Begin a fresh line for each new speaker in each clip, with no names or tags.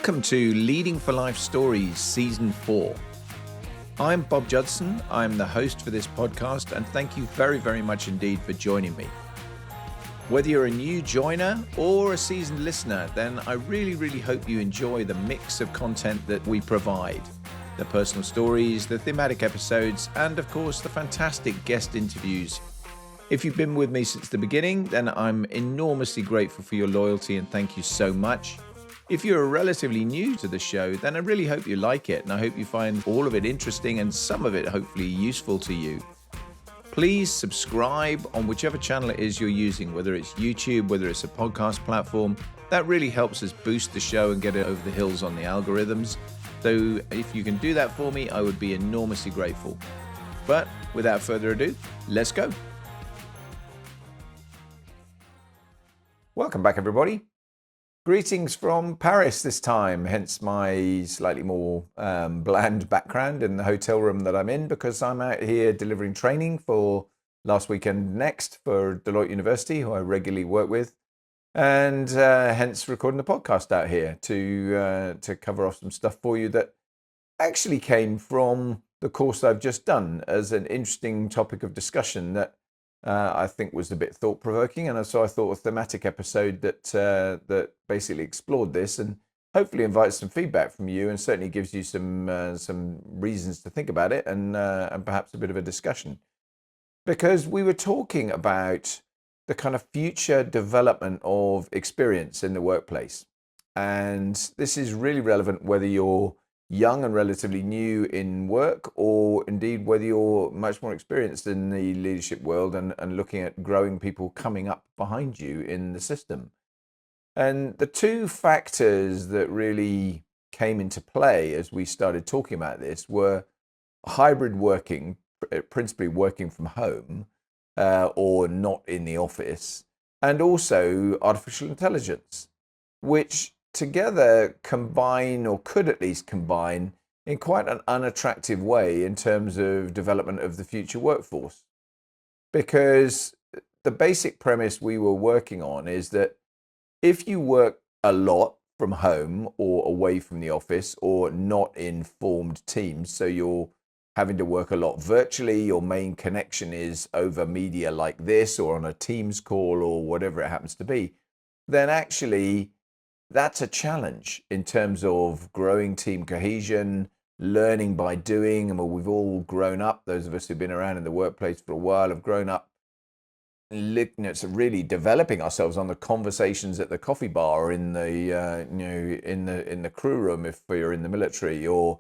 Welcome to Leading for Life Stories Season 4. I'm Bob Judson. I'm the host for this podcast, and thank you very, very much indeed for joining me. Whether you're a new joiner or a seasoned listener, then I really hope you enjoy the mix of content that we provide. The personal stories, the thematic episodes, and of course the fantastic guest interviews. If you've been with me since the beginning, then I'm enormously grateful for your loyalty and thank you so much. If you're relatively new to the show, then I really hope you like it and I hope you find all of it interesting and some of it hopefully useful to you. Please subscribe on whichever channel it is you're using, whether it's YouTube, whether it's a podcast platform. That really helps us boost the show and get it over the hills on the algorithms. So if you can do that for me, I would be enormously grateful. But without further ado, let's go. Welcome back, everybody. Greetings from Paris this time, hence my slightly more bland background in the hotel room that I'm in, because I'm out here delivering training for Last Weekend Next for Deloitte University, who I regularly work with, and hence recording the podcast out here to cover off some stuff for you that actually came from the course I've just done as an interesting topic of discussion that I think was a bit thought-provoking, and so I thought a thematic episode that basically explored this and hopefully invites some feedback from you and certainly gives you some reasons to think about it and perhaps a bit of a discussion. Because we were talking about the kind of future development of experience in the workplace, and this is really relevant whether you're young and relatively new in work, or indeed whether you're much more experienced in the leadership world and looking at growing people coming up behind you in the system. And the two factors that really came into play as we started talking about this were hybrid working, principally working from home or not in the office, and also artificial intelligence, which together combine, or could at least combine, in quite an unattractive way in terms of development of the future workforce. Because the basic premise we were working on is that if you work a lot from home or away from the office or not in formed teams, so you're having to work a lot virtually, your main connection is over media like this or on a Teams call or whatever it happens to be, then actually that's a challenge in terms of growing team cohesion, learning by doing. And we've all grown up, those of us who've been around in the workplace for a while have grown up really developing ourselves on the conversations at the coffee bar or in the in the crew room if you're in the military, or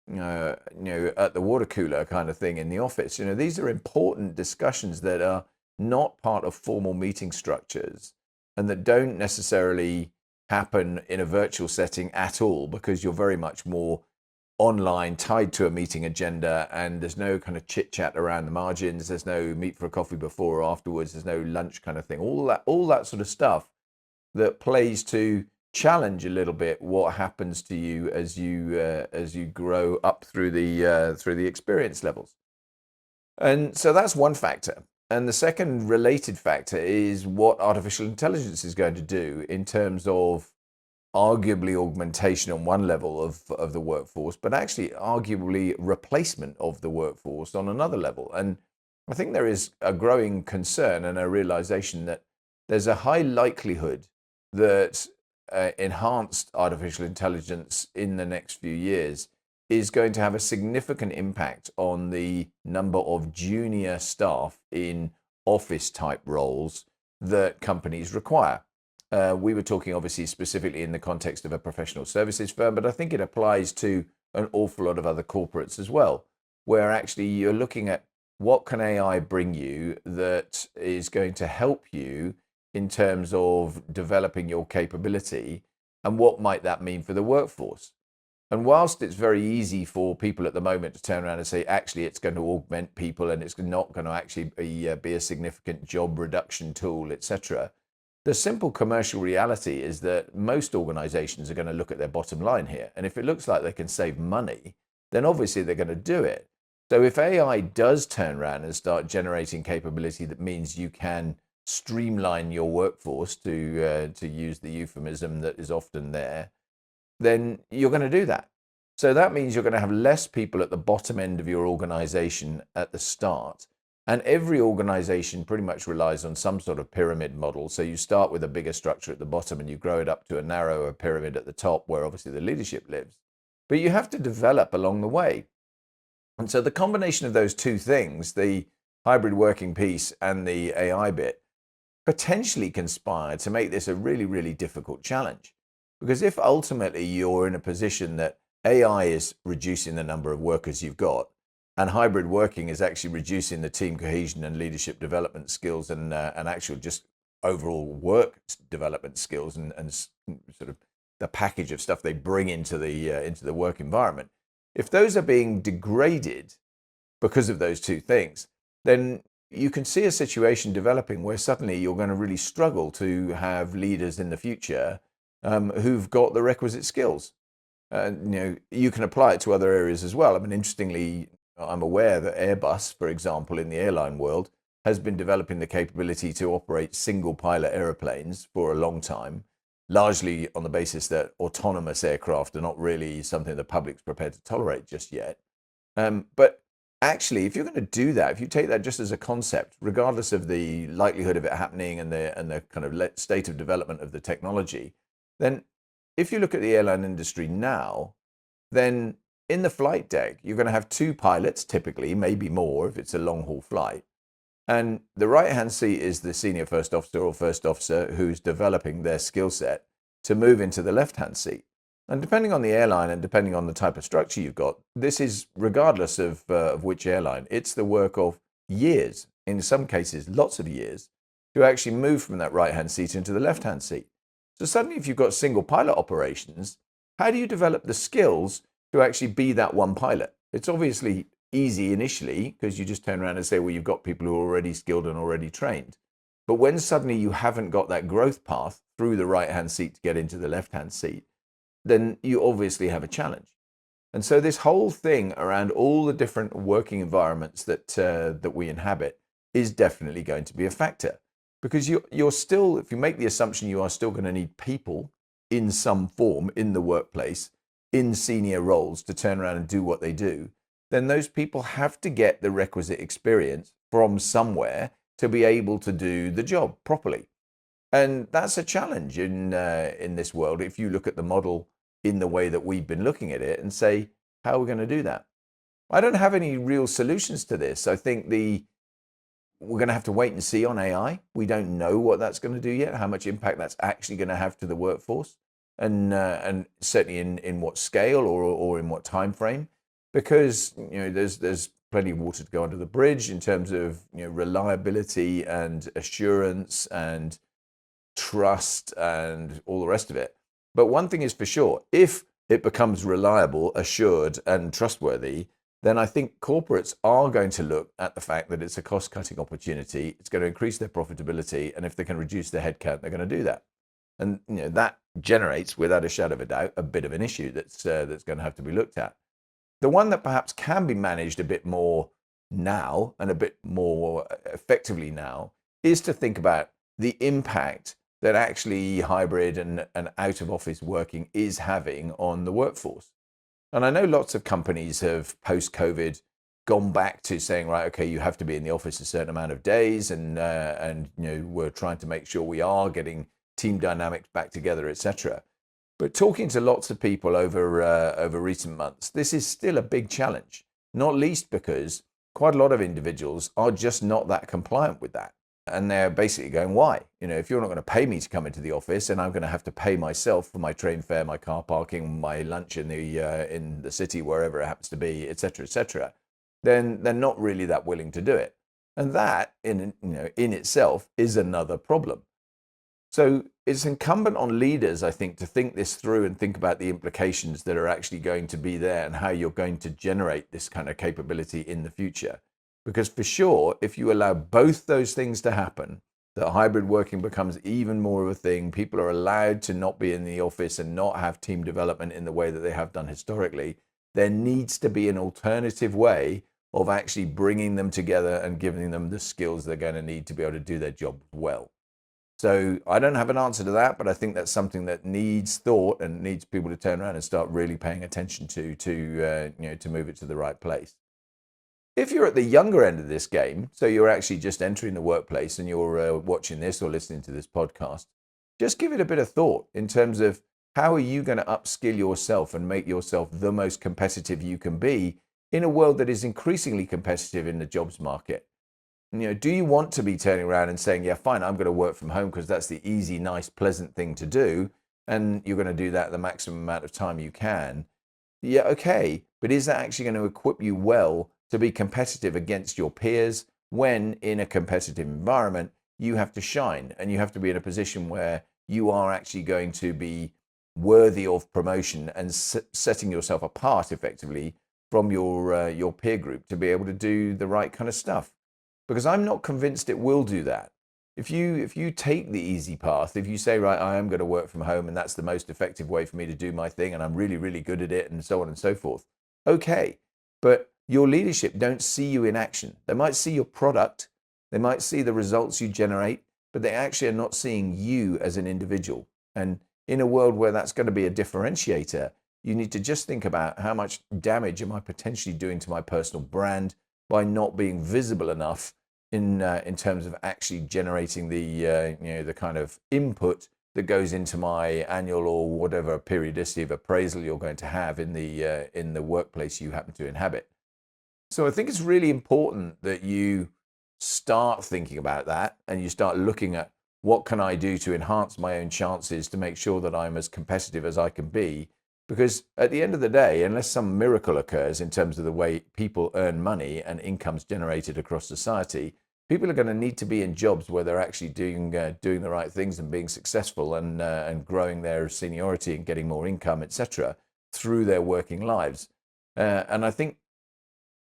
at the water cooler kind of thing in the office. These are important discussions that are not part of formal meeting structures and that don't necessarily happen in a virtual setting at all, because you're very much more online, tied to a meeting agenda, and there's no kind of chit chat around the margins. There's no meet for a coffee before or afterwards. There's no lunch kind of thing. All that sort of stuff that plays to challenge a little bit what happens to you as you grow up through the experience levels. And so that's one factor. And the second related factor is what artificial intelligence is going to do in terms of arguably augmentation on one level of the workforce, but actually arguably replacement of the workforce on another level. And I think there is a growing concern and a realization that there's a high likelihood that enhanced artificial intelligence in the next few years is going to have a significant impact on the number of junior staff in office type roles that companies require. We were talking obviously specifically in the context of a professional services firm, but I think it applies to an awful lot of other corporates as well, where actually you're looking at what can AI bring you that is going to help you in terms of developing your capability, and what might that mean for the workforce. And whilst it's very easy for people at the moment to turn around and say, actually, it's going to augment people and it's not going to actually be a significant job reduction tool, etc., the simple commercial reality is that most organizations are going to look at their bottom line here. And if it looks like they can save money, then obviously they're going to do it. So if AI does turn around and start generating capability that means you can streamline your workforce, to use the euphemism that is often there, then you're going to do that. So that means you're going to have less people at the bottom end of your organization at the start. And every organization pretty much relies on some sort of pyramid model. So you start with a bigger structure at the bottom and you grow it up to a narrower pyramid at the top where obviously the leadership lives. But you have to develop along the way. And so the combination of those two things, the hybrid working piece and the AI bit, potentially conspire to make this a really, really difficult challenge. Because if ultimately you're in a position that AI is reducing the number of workers you've got, and hybrid working is actually reducing the team cohesion and leadership development skills and actual just overall work development skills and sort of the package of stuff they bring into the work environment, if those are being degraded because of those two things, then you can see a situation developing where suddenly you're going to really struggle to have leaders in the future who've got the requisite skills. You can apply it to other areas as well. I mean, interestingly, I'm aware that Airbus, for example, in the airline world, has been developing the capability to operate single pilot aeroplanes for a long time, largely on the basis that autonomous aircraft are not really something the public's prepared to tolerate just yet. But actually, if you're going to do that, if you take that just as a concept, regardless of the likelihood of it happening and the kind of state of development of the technology, then if you look at the airline industry now, then in the flight deck, you're going to have two pilots, typically, maybe more if it's a long haul flight. And the right-hand seat is the senior first officer or first officer who's developing their skill set to move into the left-hand seat. And depending on the airline and depending on the type of structure you've got, this is regardless of which airline, it's the work of years, in some cases, lots of years, to actually move from that right-hand seat into the left-hand seat. So suddenly, if you've got single pilot operations, how do you develop the skills to actually be that one pilot? It's obviously easy initially because you just turn around and say, well, you've got people who are already skilled and already trained. But when suddenly you haven't got that growth path through the right-hand seat to get into the left-hand seat, then you obviously have a challenge. And so this whole thing around all the different working environments that we inhabit is definitely going to be a factor. Because you're still, if you make the assumption you are still going to need people in some form in the workplace, in senior roles to turn around and do what they do, then those people have to get the requisite experience from somewhere to be able to do the job properly. And that's a challenge in this world. If you look at the model in the way that we've been looking at it and say, how are we going to do that? I don't have any real solutions to this. I think we're going to have to wait and see on AI. We don't know what that's going to do yet, how much impact that's actually going to have to the workforce, and certainly in what scale or in what time frame, because there's plenty of water to go under the bridge in terms of reliability and assurance and trust and all the rest of it. But one thing is for sure, if it becomes reliable, assured, and trustworthy, then I think corporates are going to look at the fact that it's a cost-cutting opportunity. It's going to increase their profitability, and if they can reduce their headcount, they're going to do that. And that generates, without a shadow of a doubt, a bit of an issue that's going to have to be looked at. The one that perhaps can be managed a bit more now and a bit more effectively now is to think about the impact that actually hybrid and out of office working is having on the workforce. And I know lots of companies have post-COVID gone back to saying, right, okay, you have to be in the office a certain amount of days, and we're trying to make sure we are getting team dynamics back together, etc. But talking to lots of people over recent months, this is still a big challenge, not least because quite a lot of individuals are just not that compliant with that. And they're basically going, why? If you're not going to pay me to come into the office and I'm going to have to pay myself for my train fare, my car parking, my lunch in the city, wherever it happens to be, etc., then they're not really that willing to do it. And that in itself is another problem. So it's incumbent on leaders, I think, to think this through and think about the implications that are actually going to be there and how you're going to generate this kind of capability in the future. Because for sure, if you allow both those things to happen, that hybrid working becomes even more of a thing, people are allowed to not be in the office and not have team development in the way that they have done historically, there needs to be an alternative way of actually bringing them together and giving them the skills they're going to need to be able to do their job well. So I don't have an answer to that, but I think that's something that needs thought and needs people to turn around and start really paying attention to move it to the right place. If you're at the younger end of this game, so you're actually just entering the workplace and you're watching this or listening to this podcast, just give it a bit of thought in terms of how are you going to upskill yourself and make yourself the most competitive you can be in a world that is increasingly competitive in the jobs market. Do you want to be turning around and saying, yeah, fine, I'm going to work from home because that's the easy, nice, pleasant thing to do, and you're going to do that the maximum amount of time you can? Yeah, okay, but is that actually going to equip you well to be competitive against your peers when in a competitive environment you have to shine and you have to be in a position where you are actually going to be worthy of promotion and setting yourself apart effectively from your peer group to be able to do the right kind of stuff? Because I'm not convinced it will do that. If you take the easy path, if you say, right, I am going to work from home and that's the most effective way for me to do my thing and I'm really, really good at it and so on and so forth, okay. But your leadership don't see you in action. They might see your product, they might see the results you generate, but they actually are not seeing you as an individual. And in a world where that's going to be a differentiator, you need to just think about how much damage am I potentially doing to my personal brand by not being visible enough in terms of actually generating the kind of input that goes into my annual or whatever periodicity of appraisal you're going to have in the workplace you happen to inhabit. So I think it's really important that you start thinking about that and you start looking at what can I do to enhance my own chances to make sure that I'm as competitive as I can be. Because at the end of the day, unless some miracle occurs in terms of the way people earn money and income's generated across society, people are going to need to be in jobs where they're actually doing the right things and being successful and growing their seniority and getting more income, etc., through their working lives. And I think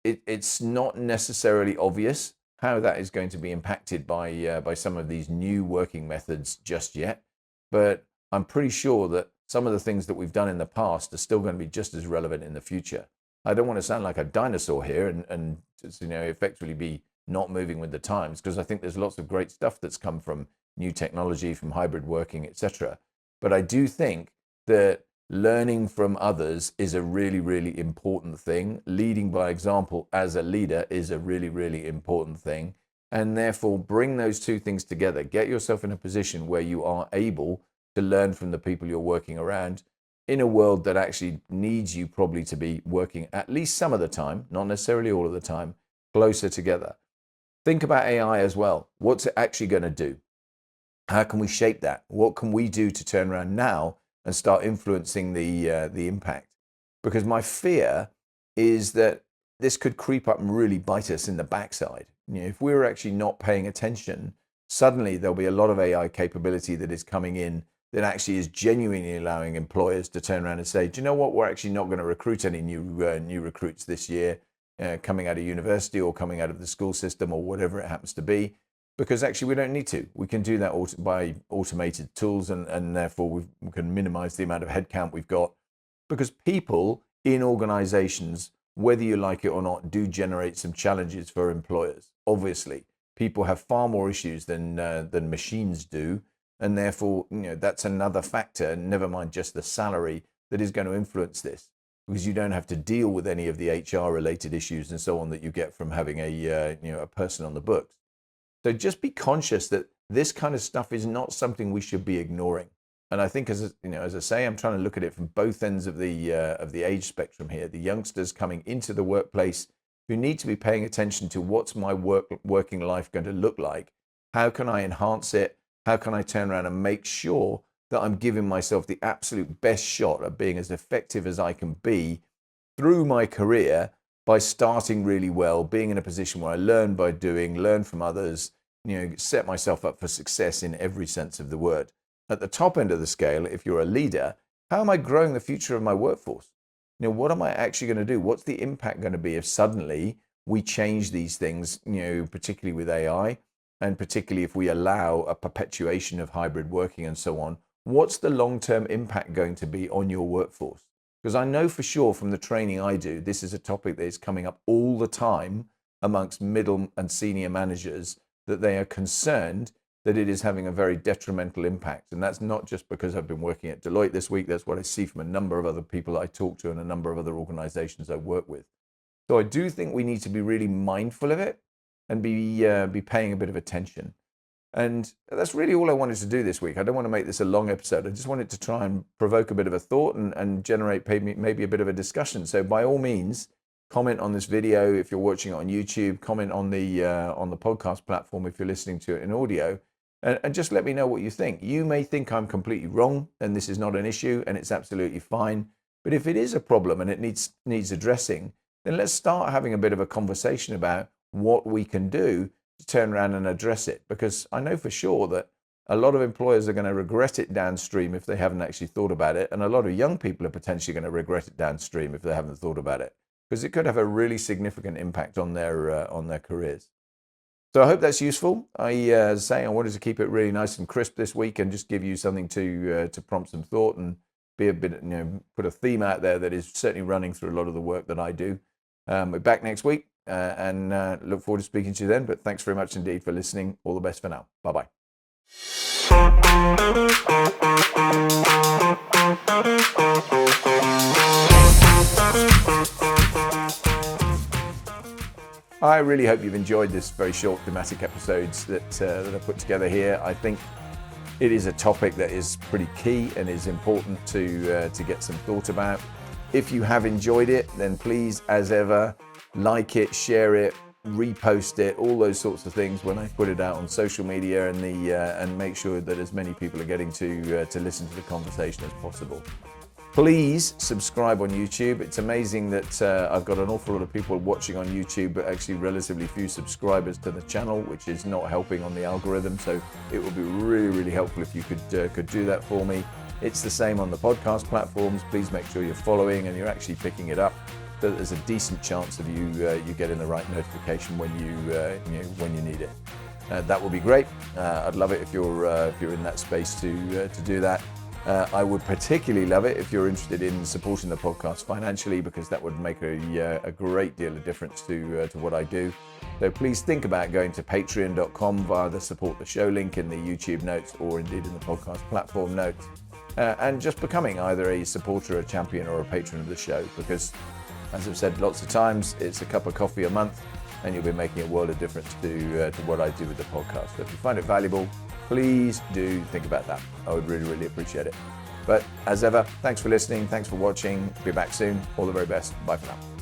it's not necessarily obvious how that is going to be impacted by some of these new working methods just yet, but I'm pretty sure that some of the things that we've done in the past are still going to be just as relevant in the future. I don't want to sound like a dinosaur here and effectively be not moving with the times, because I think there's lots of great stuff that's come from new technology, from hybrid working, etc. But I do think that learning from others is a really, really important thing. Leading by example as a leader is a really, really important thing. And therefore, bring those two things together. Get yourself in a position where you are able to learn from the people you're working around in a world that actually needs you probably to be working at least some of the time, not necessarily all of the time, closer together. Think about AI as well. What's it actually going to do? How can we shape that? What can we do to turn around now and start influencing the impact? Because my fear is that this could creep up and really bite us in the backside. If we're actually not paying attention, suddenly there'll be a lot of AI capability that is coming in that actually is genuinely allowing employers to turn around and say, do you know what? We're actually not going to recruit any new recruits this year, coming out of university or coming out of the school system or whatever it happens to be, because actually we don't need to. We can do that by automated tools, and therefore we can minimize the amount of headcount we've got, because people in organizations, whether you like it or not, do generate some challenges for employers. Obviously, people have far more issues than machines do, and therefore that's another factor, never mind just the salary, that is going to influence this, because you don't have to deal with any of the HR related issues and so on that you get from having a person on the books. So just be conscious that this kind of stuff is not something we should be ignoring. And I think, as I say, I'm trying to look at it from both ends of the age spectrum here. The youngsters coming into the workplace who need to be paying attention to what's my working life going to look like? How can I enhance it? How can I turn around and make sure that I'm giving myself the absolute best shot at being as effective as I can be through my career, by starting really well, being in a position where I learn by doing, learn from others, set myself up for success in every sense of the word. At the top end of the scale, if you're a leader, how am I growing the future of my workforce? What am I actually going to do? What's the impact going to be if suddenly we change these things, particularly with AI, and particularly if we allow a perpetuation of hybrid working and so on? What's the long-term impact going to be on your workforce? Because I know for sure from the training I do, this is a topic that is coming up all the time amongst middle and senior managers, that they are concerned that it is having a very detrimental impact. And that's not just because I've been working at Deloitte this week. That's what I see from a number of other people I talk to and a number of other organizations I work with. So I do think we need to be really mindful of it and be paying a bit of attention. And that's really all I wanted to do this week. I don't want to make this a long episode. I just wanted to try and provoke a bit of a thought and generate maybe a bit of a discussion. So by all means, comment on this video if you're watching it on YouTube. Comment on the podcast platform if you're listening to it in audio, and just let me know what you think. You may think I'm completely wrong and this is not an issue, and it's absolutely fine. But if it is a problem and it needs addressing, then let's start having a bit of a conversation about what we can do to turn around and address it. Because I know for sure that a lot of employers are going to regret it downstream if they haven't actually thought about it. And a lot of young people are potentially going to regret it downstream if they haven't thought about it, because it could have a really significant impact on their careers. So I hope that's useful. As I say, I wanted to keep it really nice and crisp this week and just give you something to prompt some thought and be a bit, put a theme out there that is certainly running through a lot of the work that I do. We're back next week and look forward to speaking to you then. But thanks very much indeed for listening. All the best for now. Bye-bye. I really hope you've enjoyed this very short thematic episodes that I put together here. I think it is a topic that is pretty key and is important to get some thought about. If you have enjoyed it, then please, as ever, like it, share it, repost it, all those sorts of things when I put it out on social media, and make sure that as many people are getting to listen to the conversation as possible. Please subscribe on YouTube. It's amazing that I've got an awful lot of people watching on YouTube, but actually relatively few subscribers to the channel, which is not helping on the algorithm. So it would be really, really helpful if you could do that for me. It's the same on the podcast platforms. Please make sure you're following and you're actually picking it up, so that there's a decent chance of you getting the right notification when you need it. That would be great. I'd love it if you're in that space to do that. I would particularly love it if you're interested in supporting the podcast financially, because that would make a great deal of difference to what I do. So please think about going to patreon.com via the support the show link in the YouTube notes, or indeed in the podcast platform notes, and just becoming either a supporter, a champion, or a patron of the show. Because, as I've said lots of times, it's a cup of coffee a month, and you'll be making a world of difference to what I do with the podcast. So if you find it valuable, please do think about that. I would really, really appreciate it. But as ever, thanks for listening. Thanks for watching. Be back soon. All the very best. Bye for now.